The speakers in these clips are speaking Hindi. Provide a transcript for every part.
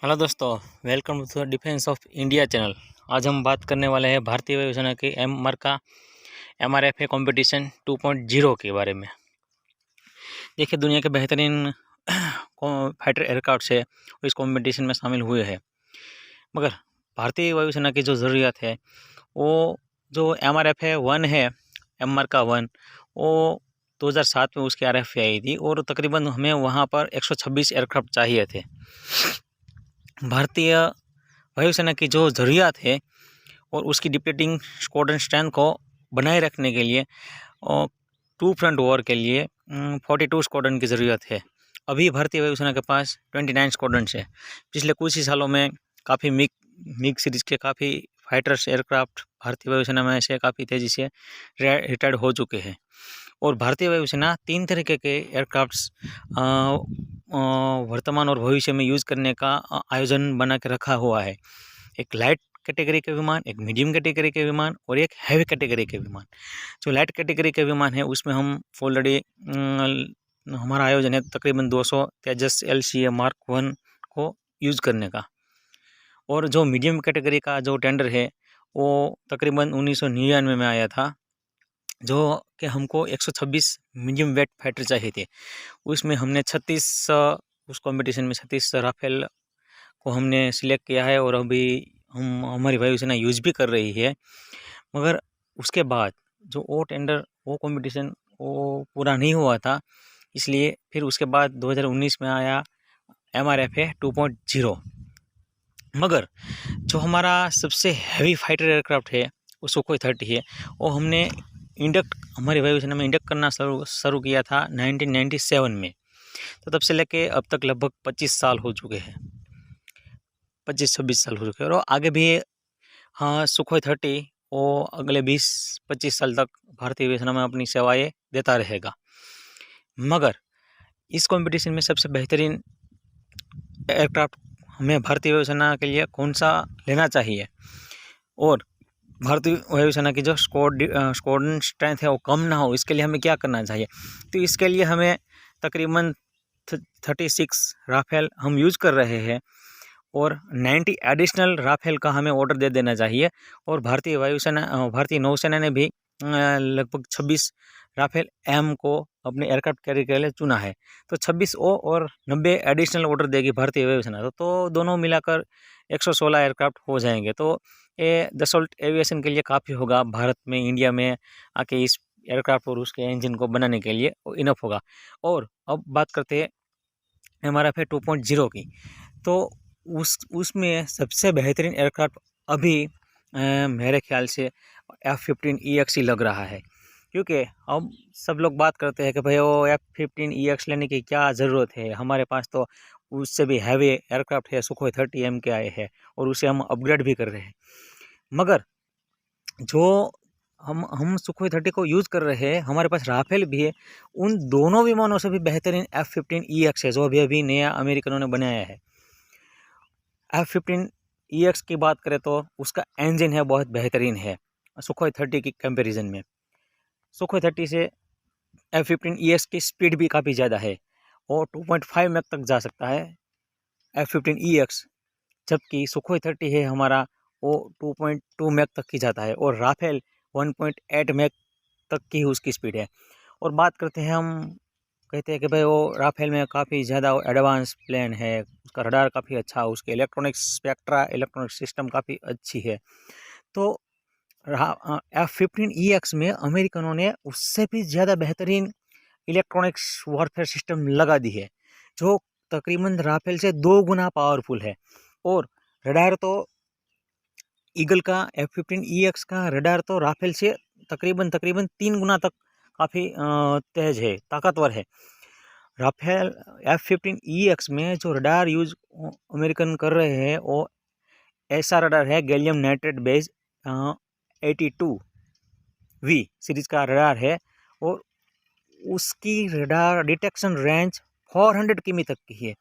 हेलो दोस्तों, welcome to defence of India channel. आज हम बात करने वाले हैं भारतीय वायुसेना के MRFA कंपटीशन 2.0 के बारे में। देखिए, दुनिया के बेहतरीन फाइटर एयरक्राफ्ट है वो इस कंपटीशन में शामिल हुए हैं, मगर भारतीय वायुसेना की जो ज़रूरियात है वो जो MRFA 1 है, MRCA 1, वो 2007 में उसकी RFA आई थी और तकरीबन हमें वहाँ पर 126 एयरक्राफ्ट चाहिए थे। भारतीय वायुसेना की जो ज़रूरियात है और उसकी डिप्लीटिंग स्क्वाड्रन स्ट्रेंथ को बनाए रखने के लिए और टू फ्रंट वॉर के लिए 42 स्क्वाड्रन की ज़रूरत है। अभी भारतीय वायुसेना के पास 29 स्क्वाड्रन्स है। पिछले कुछ ही सालों में काफ़ी मिग सीरीज़ के काफ़ी फाइटर्स एयरक्राफ्ट भारतीय वायुसेना में से काफ़ी तेज़ी से रिटायर्ड हो चुके हैं और भारतीय वायुसेना 3 तरीके के एयरक्राफ्ट्स वर्तमान और भविष्य में यूज़ करने का आयोजन बना के रखा हुआ है। एक लाइट कैटेगरी के विमान, एक मीडियम कैटेगरी के विमान और एक हैवी कैटेगरी के विमान। जो लाइट कैटेगरी के विमान है उसमें हम ऑलरेडी हमारा आयोजन है तकरीबन 200 तेजस LCA Mark 1 को यूज़ करने का। और जो मीडियम कैटेगरी का जो टेंडर है वो तकरीबन 1999 में आया था, जो कि हमको 126 मीडियम वेट फाइटर चाहिए थे। उसमें हमने 36 उस कंपटीशन में 36 राफेल को हमने सिलेक्ट किया है और अभी हमारी वायुसेना यूज़ भी कर रही है। मगर उसके बाद जो वो टेंडर वो कंपटीशन वो पूरा नहीं हुआ था, इसलिए फिर उसके बाद 2019 में आया MRFA 2.0। मगर जो हमारा सबसे हैवी फाइटर एयरक्राफ्ट है वो सुखोई 30 है। वो हमने हमारी वायुसेना में इंडक्ट करना शुरू किया था 1997 में। तो तब से लेके अब तक लगभग 25 साल हो चुके हैं, 25-26 साल हो चुके हैं और आगे भी हाँ सुखोई 30 वो अगले 20-25 साल तक भारतीय वायुसेना में अपनी सेवाएं देता रहेगा। मगर इस कंपटीशन में सबसे बेहतरीन एयरक्राफ्ट हमें भारतीय वायुसेना के लिए कौन सा लेना चाहिए और भारतीय वायुसेना की जो स्क्वाड्रन स्ट्रेंथ है वो कम ना हो, इसके लिए हमें क्या करना चाहिए। तो इसके लिए हमें तकरीबन 36 राफेल हम यूज़ कर रहे हैं और 90 एडिशनल राफेल का हमें ऑर्डर दे देना चाहिए। और भारतीय नौसेना ने भी लगभग 26 राफेल M को अपने एयरक्राफ्ट कैरियर के लिए चुना है। तो 26 ओ और 90 एडिशनल ऑर्डर देगी भारतीय वायुसेना, तो दोनों मिलाकर 116 एयरक्राफ्ट हो जाएंगे। तो ये दसॉल्ट एविएशन के लिए काफ़ी होगा, भारत में इंडिया में आके इस एयरक्राफ्ट और उसके इंजन को बनाने के लिए इनफ होगा। और अब बात करते हैं MRFA 2.0 की। तो उसमें सबसे बेहतरीन एयरक्राफ्ट अभी मेरे ख्याल से F-15EX ही लग रहा है, क्योंकि अब सब लोग बात करते हैं कि भाई वो F-15EX लेने की क्या ज़रूरत है, हमारे पास तो उससे भी हैवी एयरक्राफ्ट है, सुखोई 30 M के आए हैं और उसे हम अपग्रेड भी कर रहे हैं। मगर जो हम सुखोई 30 को यूज़ कर रहे हैं, हमारे पास राफेल भी है। उन दोनों विमानों से भी बेहतरीन F-15EX है, जो अभी अभी नया अमेरिकनों ने बनाया है। F-15EX की बात करें तो उसका इंजन है बहुत बेहतरीन है सुखोई 30 की कंपैरिजन में। सुखोई 30 से F-15EX की स्पीड भी काफ़ी ज़्यादा है और 2.5 मैक तक जा सकता है F-15EX, जबकि सुखोई 30 है हमारा वो 2.2 मैक तक की जाता है और राफेल 1.8 मैक तक की उसकी स्पीड है। और बात करते हैं, हम कहते हैं कि भाई वो राफेल में काफ़ी ज़्यादा एडवांस प्लेन है, उसका रडार काफ़ी अच्छा, उसके इलेक्ट्रॉनिक सिस्टम काफ़ी अच्छी है। तो F-15EX में अमेरिकनों ने उससे भी ज़्यादा बेहतरीन इलेक्ट्रॉनिक्स वॉरफेयर सिस्टम लगा दी है, जो तकरीबन राफेल से 2 गुना पावरफुल है। और रडार तो ईगल का F-15EX का रडार तो राफेल से तकरीबन 3 गुना तक काफ़ी तेज़ है, ताकतवर है। राफेल F-15EX में जो रडार यूज़ अमेरिकन कर रहे हैं वो ऐसा रडार है, gallium nitrate base 82V series का रडार है और उसकी रडार डिटेक्शन रेंज 400 किमी तक की है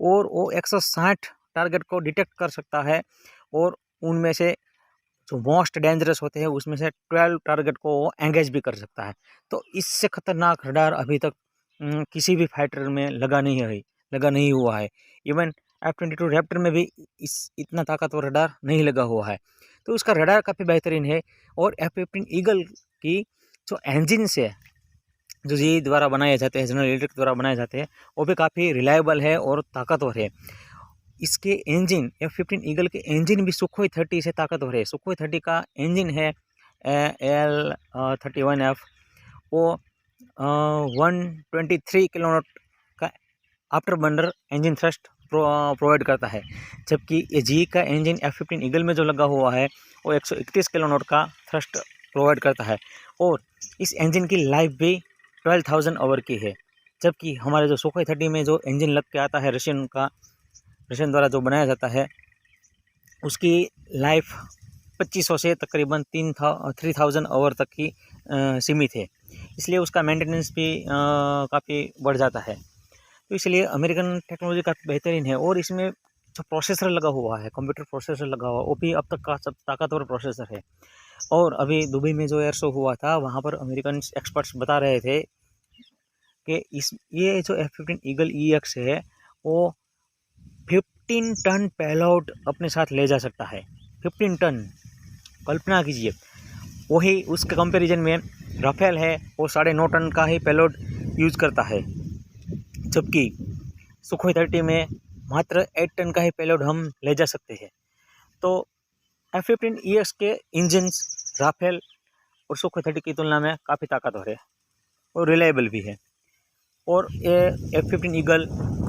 और वो 160 टारगेट को डिटेक्ट कर सकता है और उनमें से जो मोस्ट डेंजरस होते हैं उसमें से 12 टारगेट को वो एंगेज भी कर सकता है। तो इससे खतरनाक रडार अभी तक किसी भी फाइटर में लगा नहीं हुआ है। इवन F-22 रैप्टर में भी इस इतना ताकतवर रडार नहीं लगा हुआ है, तो उसका रडार काफ़ी बेहतरीन है। और F-15 ईगल की जो इंजन्स है, जो जी द्वारा बनाए जाते हैं, जनरल इलेक्ट्रिक द्वारा बनाए जाते हैं, वो भी काफ़ी रिलायबल है और ताकतवर है। इसके इंजन F-15 ईगल के इंजन भी सुखोई 30 से ताकतवर है। सुखोई 30 का इंजन है AL-31F, वो 123 किलोवाट का after burner engine thrust provide करता है, जबकि ये जी का इंजन F-15 ईगल में जो लगा हुआ है वो 131 किलोवाट का थ्रस्ट प्रोवाइड करता है। और इस इंजन की लाइफ भी 12,000 आवर की है, जबकि हमारे जो सुखोई 30 में जो इंजन लग के आता है रशियन द्वारा जो बनाया जाता है, उसकी लाइफ 2500 से तकरीबन 3,000 आवर तक की सीमित है। इसलिए उसका मेंटेनेंस भी काफ़ी बढ़ जाता है। तो इसलिए अमेरिकन टेक्नोलॉजी काफ़ी बेहतरीन है। और इसमें जो प्रोसेसर लगा हुआ है, कंप्यूटर प्रोसेसर लगा हुआ है, वो भी अब तक का सब ताकतवर प्रोसेसर है। और अभी दुबई में जो एयर शो हुआ था, वहाँ पर अमेरिकन एक्सपर्ट्स बता रहे थे कि ये जो F-15 ईगल EX है, वो 15 टन पेलोड अपने साथ ले जा सकता है। 15 टन, कल्पना कीजिए। वही उसके कंपैरिजन में राफेल है, वो 9.5 टन का ही पेलोड यूज़ करता है, जबकि सुखोई 30 में मात्र 8 टन का ही पेलोड हम ले जा सकते हैं। तो F-15 EX के इंजन्स राफेल और सुखोई 30 की तुलना में काफ़ी ताकतवर है और रिलायबल भी है। और ये F-15 ईगल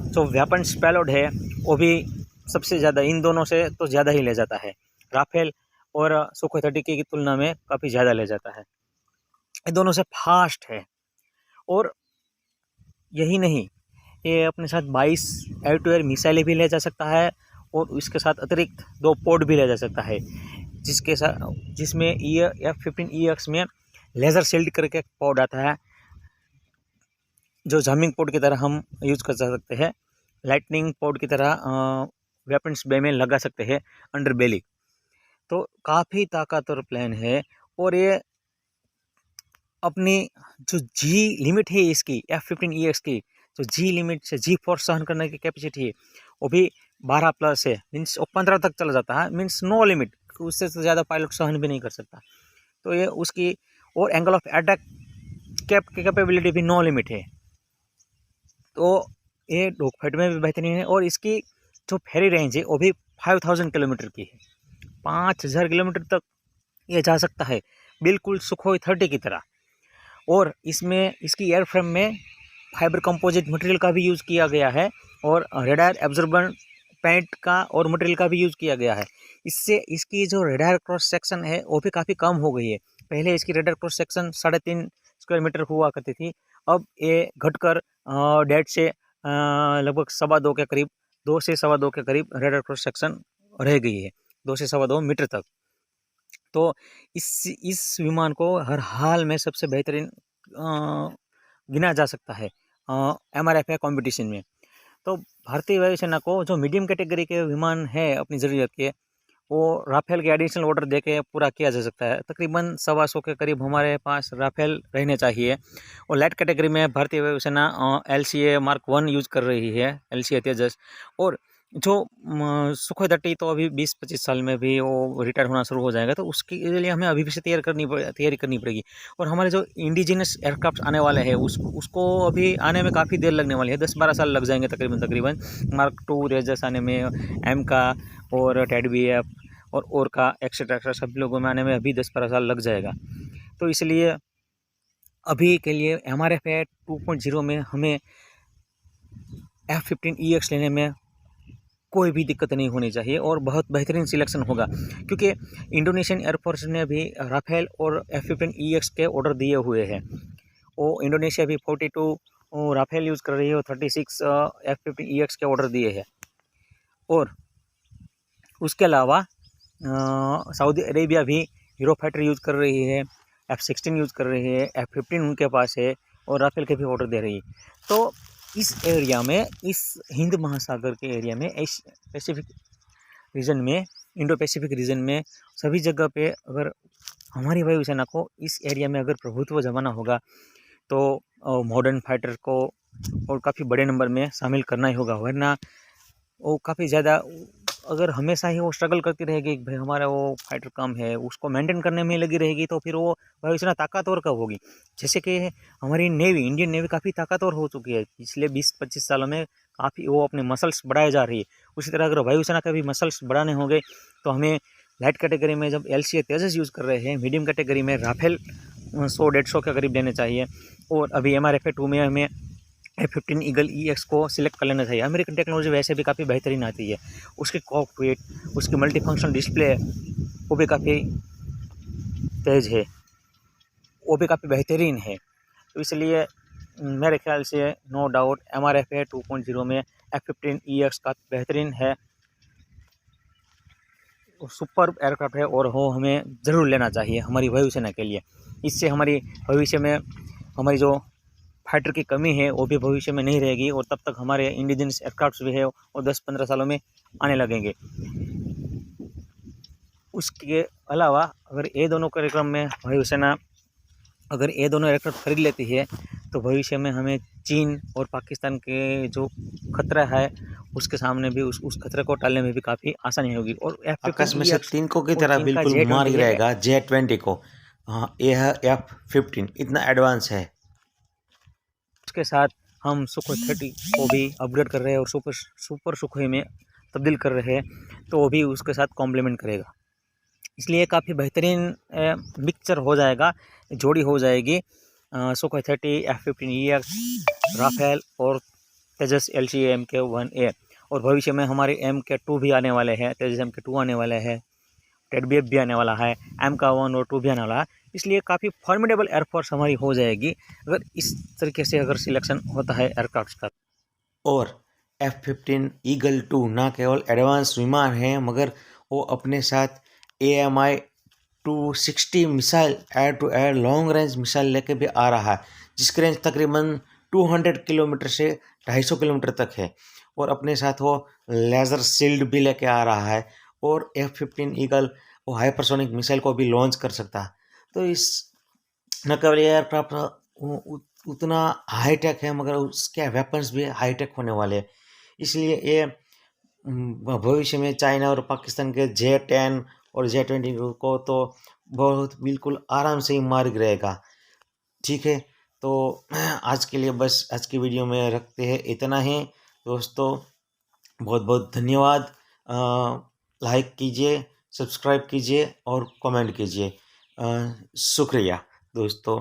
जो वेपन्स पेलोड है, वो भी सबसे ज़्यादा इन दोनों से तो ज़्यादा ही ले जाता है। राफेल और सुखोई 30 की तुलना में काफ़ी ज़्यादा ले जाता है। ये दोनों से फास्ट है। और यही नहीं, ये अपने साथ 22 एयर टू एयर मिसाइलें भी ले जा सकता है, और इसके साथ अतिरिक्त 2 पोड भी ले जा सकता है, जिसमें F-15 EX में लेज़र शील्ड करके पोड आता है, जो जामिंग पोड की तरह हम यूज़ कर सकते हैं। लाइटनिंग पोड की तरह वेपन्स बे में लगा सकते हैं अंडर बेली। तो काफ़ी ताकतवर प्लेन है। और ये अपनी जो जी लिमिट है इसकी F-15 EX की, जो जी लिमिट से जी फोर्स सहन करने की कैपेसिटी है, वो भी 12 प्लस है। मीन्स वो 15 तक चला जाता है, मीन्स नो लिमिट, उससे ज़्यादा पायलट सहन भी नहीं कर सकता। तो ये उसकी, और एंगल ऑफ अटैक की कैपेबिलिटी भी नो लिमिट है। तो ये डॉग फाइट में भी बेहतरीन है। और इसकी जो फेरी रेंज है, वो भी 5000 किलोमीटर की है। 5000 किलोमीटर तक ये जा सकता है, बिल्कुल सुखोई 30 की तरह। और इसमें इसकी एयरफ्रेम में फाइबर कंपोजिट मटेरियल का भी यूज़ किया गया है, और रेडार एब्जॉर्बर पेंट का और मटेरियल का भी यूज़ किया गया है। इससे इसकी जो रेडार क्रॉस सेक्शन है, वो भी काफ़ी कम हो गई है। पहले इसकी radar cross section 3.5 square metre हुआ करती थी, अब ये घटकर 1.5 से लगभग 2.25 के करीब, 2 से 2.25 के करीब रेडार क्रॉस सेक्शन रह गई है, 2 से 2.25 मीटर तक। तो इस विमान को हर हाल में सबसे बेहतरीन गिना जा सकता है MRFA कॉम्पिटिशन में। तो भारतीय वायुसेना को जो मीडियम कैटेगरी के विमान है अपनी ज़रूरत के, वो राफेल के एडिशनल ऑर्डर देके पूरा किया जा सकता है। तकरीबन 125 के करीब हमारे पास राफेल रहने चाहिए। और लाइट कैटेगरी में भारतीय वायुसेना LCA Mark 1 यूज़ कर रही है, LCA तेजस। और जो सुखोई 30 तो अभी 20-25 साल में भी वो रिटायर होना शुरू हो जाएगा, तो उसके लिए हमें अभी से तैयारी करनी पड़ेगी। और हमारे जो इंडिजिनस एयरक्राफ्ट आने वाले हैं, उसको अभी आने में काफ़ी देर लगने वाली है, 10-12 साल लग जाएंगे तकरीबन। Mark 2 तेजस आने में, एम का और TED-BF और का एक्सेट्रा सभी लोगों में आने में अभी 10-12 साल लग जाएगा। तो इसलिए अभी के लिए MRFA 2.0 में हमें F-15 EX लेने में कोई भी दिक्कत नहीं होनी चाहिए, और बहुत बेहतरीन सिलेक्शन होगा, क्योंकि इंडोनेशियन एयरफोर्स ने भी राफेल और F-15 EX के ऑर्डर दिए हुए हैं। वो इंडोनेशिया भी 42 राफेल यूज़ कर रही है और 36 F-15 EX के ऑर्डर दिए हैं। और उसके अलावा सऊदी अरेबिया भी यूरोफाइटर यूज़ कर रही है, F-16 यूज़ कर रही है, F-15 उनके पास है, और राफेल के भी ऑर्डर दे रही है। तो इस एरिया में, इस हिंद महासागर के एरिया में, पैसिफिक रीजन में, इंडो पैसिफिक रीजन में, सभी जगह पे अगर हमारी वायुसेना को इस एरिया में अगर प्रभुत्व जमाना होगा, तो मॉडर्न फाइटर को और काफ़ी बड़े नंबर में शामिल करना ही होगा, वरना वो काफ़ी ज़्यादा, अगर हमेशा ही वो स्ट्रगल करती रहेगी कि भाई हमारा वो फाइटर कम है, उसको मेंटेन करने में लगी रहेगी, तो फिर वो भविष्य में ताकतवर कब होगी। जैसे कि हमारी नेवी, इंडियन नेवी काफ़ी ताकतवर हो चुकी है पिछले 20-25 सालों में, काफ़ी वो अपने मसल्स बढ़ाए जा रही है। उसी तरह अगर वायुसेना के भी मसल्स बढ़ाने होंगे तो हमें लाइट कैटेगरी में जब LCA तेजस यूज़ कर रहे हैं, मीडियम कैटेगरी में राफेल 100-150 के करीब लेने चाहिए, और अभी MRFA 2 में हमें F-15 ईगल EX को सिलेक्ट कर लेना चाहिए। अमेरिकन टेक्नोलॉजी वैसे भी काफ़ी बेहतरीन आती है, उसकी कॉकपिट, उसकी मल्टीफंक्शन डिस्प्ले वो भी काफ़ी तेज़ है, वो भी काफ़ी बेहतरीन है। तो इसलिए मेरे ख्याल से नो डाउट MRFA 2.0 में F-15 EX का बेहतरीन है, सुपर एयरक्राफ्ट है, और वो हमें ज़रूर लेना चाहिए हमारी वायुसेना के लिए। इससे हमारी भविष्य में हमारी जो फाइटर की कमी है वो भी भविष्य में नहीं रहेगी, और तब तक हमारे इंडिजिनस एयरक्राफ्ट भी है वो 10-15 सालों में आने लगेंगे। उसके अलावा अगर ये दोनों कार्यक्रम में वायुसेना अगर ये दोनों एयरक्राफ्ट खरीद लेती है तो भविष्य में हमें चीन और पाकिस्तान के जो खतरा है उसके सामने भी उस खतरे को टालने में भी काफ़ी आसानी होगी। और आकाश में F-15 से EX तिनको की और तरह चीन का बिल्कुल मार J-20 है। गिराएगा J-20 को। हाँ, यह F-15 इतना एडवांस है। उसके साथ हम सुखोई 30 को भी अपग्रेड कर रहे हैं और सुपर सुखोई में तब्दील कर रहे हैं, तो वो भी उसके साथ कॉम्प्लीमेंट करेगा। इसलिए काफ़ी बेहतरीन मिक्सचर हो जाएगा, जोड़ी हो जाएगी सुखोई 30, F-15 EX, राफेल और तेजस LCA MK-1A। और भविष्य में हमारे MK-2 भी आने वाले हैं, तेजस MK-2 आने वाले हैं, टेडबीएफ भी आने वाला है, MK-1 और 2 भी आने वाला है। इसलिए काफ़ी फॉर्मिडेबल एयरफोर्स हमारी हो जाएगी अगर इस तरीके से अगर सिलेक्शन होता है एयरक्राफ्ट का। और F-15 ईगल 2 ना केवल एडवांस विमान है मगर वो अपने साथ AMI 260 missile air to air long range missile लेके भी आ रहा है, जिसकी रेंज तकरीबन 200 किलोमीटर से 250 किलोमीटर तक है। और अपने साथ वो लेज़र शील्ड भी लेके आ रहा है, और F-15 ईगल वो हाइपरसोनिक मिसाइल को भी लॉन्च कर सकता है। तो इस न केवल ये एयरक्राफ्ट उतना हाईटेक है मगर उसके वेपन्स भी हाईटेक होने वाले हैं। इसलिए ये भविष्य में चाइना और पाकिस्तान के J-10 और J-20 को तो बहुत बिल्कुल आराम से ही मार गिराएगा। ठीक है, तो आज के लिए बस आज की वीडियो में रखते हैं इतना ही दोस्तों। बहुत बहुत धन्यवाद। लाइक कीजिए, सब्सक्राइब कीजिए और कमेंट कीजिए। शुक्रिया दोस्तों।